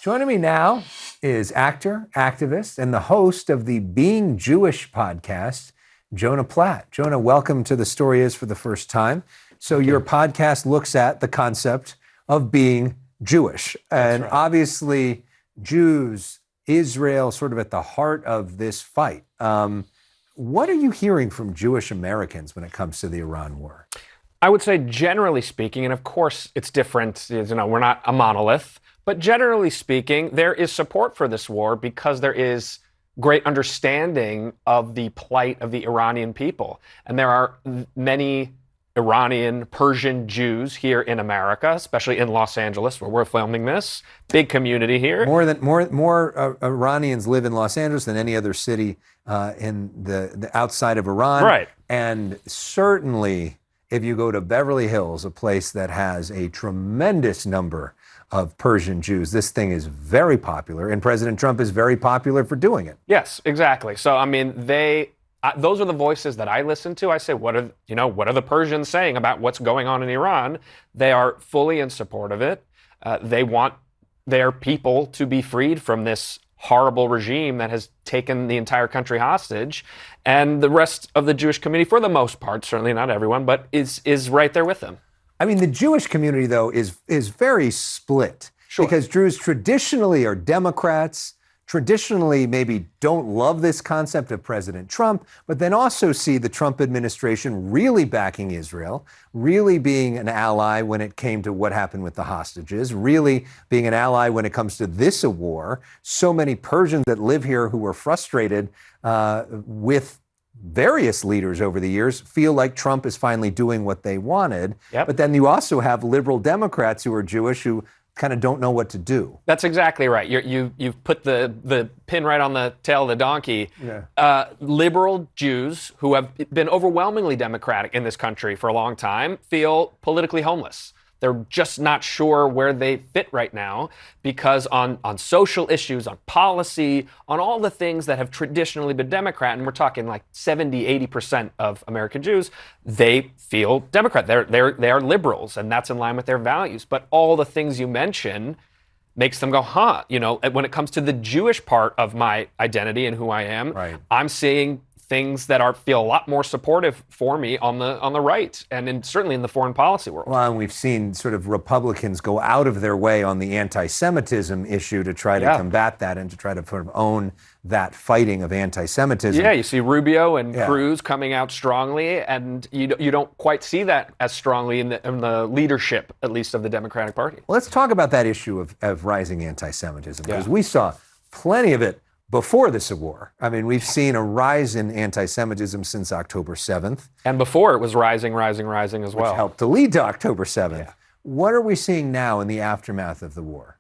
Joining me now is actor, activist, and the host of the Being Jewish podcast, Jonah Platt. Jonah, welcome to The Story Is for the first time. So your podcast looks at the concept of being Jewish. And obviously, Jews, Israel, sort of at the heart of this fight. What are you hearing from Jewish Americans when it comes to the Iran war? I would say generally speaking, and of course it's different, we're not a monolith, but generally speaking, there is support for this war because there is great understanding of the plight of the Iranian people. And there are many Iranian, Persian Jews here in America, especially in Los Angeles, where we're filming this. Big community here. More Iranians live in Los Angeles than any other city in the outside of Iran. Right. And certainly, if you go to Beverly Hills, a place that has a tremendous number of Persian Jews, this thing is very popular, and President Trump is very popular for doing it. Yes, exactly. So, I mean, those are the voices that I listen to. I say, what are the Persians saying about what's going on in Iran? They are fully in support of it. They want their people to be freed from this horrible regime that has taken the entire country hostage. And the rest of the Jewish community, for the most part, certainly not everyone, but is right there with them. I mean, the Jewish community, though, is very split. Sure. Because Jews traditionally are Democrats, traditionally maybe don't love this concept of President Trump, but then also see the Trump administration really backing Israel, really being an ally when it came to what happened with the hostages, really being an ally when it comes to this war. So many Persians that live here who were frustrated with various leaders over the years feel like Trump is finally doing what they wanted. Yep. But then you also have liberal Democrats who are Jewish who kind of don't know what to do. That's exactly right. You've put the pin right on the tail of the donkey. Yeah. Liberal Jews who have been overwhelmingly Democratic in this country for a long time feel politically homeless. They're just not sure where they fit right now because on social issues, on policy, on all the things that have traditionally been Democrat, and we're talking like 70, 80% of American Jews, they feel Democrat. They are liberals, and that's in line with their values. But all the things you mention makes them go, when it comes to the Jewish part of my identity and who I am, right. I'm seeing things that feel a lot more supportive for me on the right, and certainly in the foreign policy world. Well, and we've seen sort of Republicans go out of their way on the anti-Semitism issue to try to combat that and to try to sort of own that fighting of anti-Semitism. Yeah, you see Rubio and Cruz coming out strongly, and you don't quite see that as strongly in the leadership, at least of the Democratic Party. Well, let's talk about that issue of rising anti-Semitism, because we saw plenty of it before this war. I mean, we've seen a rise in anti-Semitism since October 7th. And before it was rising as well. Which helped to lead to October 7th. Yeah. What are we seeing now in the aftermath of the war?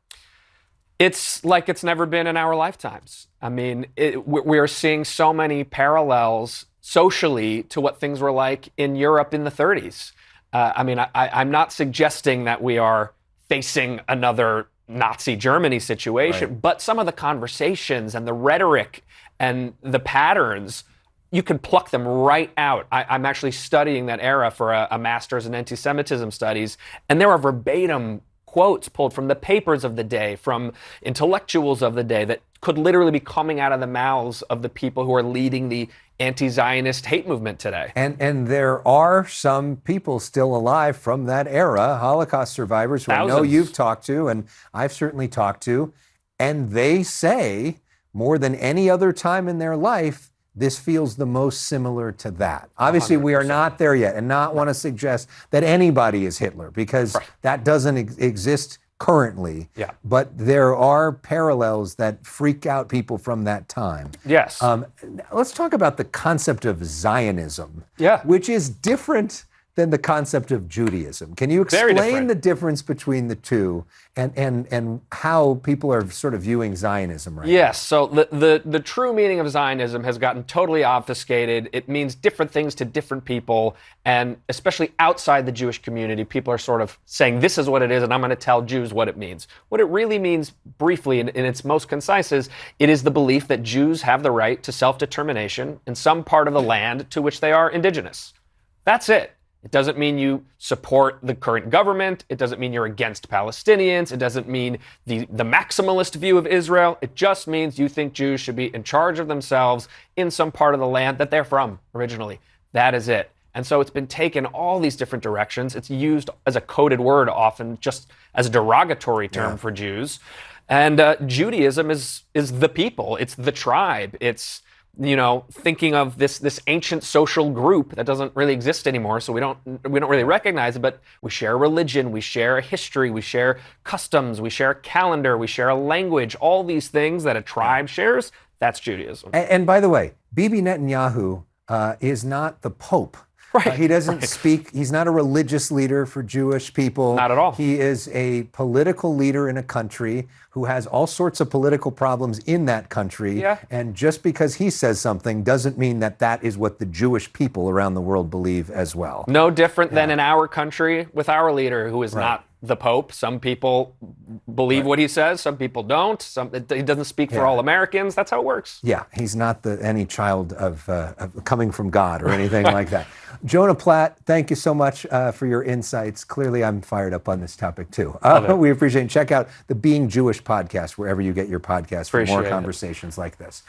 It's like it's never been in our lifetimes. I mean, we're seeing so many parallels socially to what things were like in Europe in the 30s. I'm not suggesting that we are facing another Nazi Germany situation, right. But some of the conversations and the rhetoric and the patterns, you could pluck them right out. I'm actually studying that era for a master's in anti-Semitism studies, and there are verbatim quotes pulled from the papers of the day, from intellectuals of the day, that could literally be coming out of the mouths of the people who are leading the anti-Zionist hate movement today. And there are some people still alive from that era, Holocaust survivors who I know you've talked to, and I've certainly talked to, and they say more than any other time in their life, this feels the most similar to that. Obviously, 100%. We are not there yet, and not want to suggest that anybody is Hitler, because that doesn't exist currently. Yeah. But there are parallels that freak out people from that time. Yes. Let's talk about the concept of Zionism, which is different than the concept of Judaism. Can you explain the difference between the two and how people are sort of viewing Zionism right now? Yes, so the true meaning of Zionism has gotten totally obfuscated. It means different things to different people, and especially outside the Jewish community, people are sort of saying, this is what it is, and I'm going to tell Jews what it means. What it really means, briefly, in its most concise, is it is the belief that Jews have the right to self-determination in some part of the land to which they are indigenous. That's it. It doesn't mean you support the current government. It doesn't mean you're against Palestinians. It doesn't mean the maximalist view of Israel. It just means you think Jews should be in charge of themselves in some part of the land that they're from originally. That is it. And so it's been taken all these different directions. It's used as a coded word often, just as a derogatory term for Jews. And Judaism is the people. It's the tribe. It's, thinking of this ancient social group that doesn't really exist anymore, so we don't really recognize it, but we share a religion, we share a history, we share customs, we share a calendar, we share a language, all these things that a tribe shares, that's Judaism. And by the way, Bibi Netanyahu is not the Pope. Right. He doesn't speak, he's not a religious leader for Jewish people. Not at all. He is a political leader in a country who has all sorts of political problems in that country. Yeah. And just because he says something doesn't mean that that is what the Jewish people around the world believe as well. No different than in our country with our leader, who is not the Pope. Some people believe what he says, some people don't. He doesn't speak for all Americans. That's how it works. Yeah, he's not any child of coming from God or anything like that. Jonah Platt, thank you so much for your insights. Clearly, I'm fired up on this topic too. We appreciate it. Check out the Being Jewish podcast wherever you get your podcasts for more conversations like this.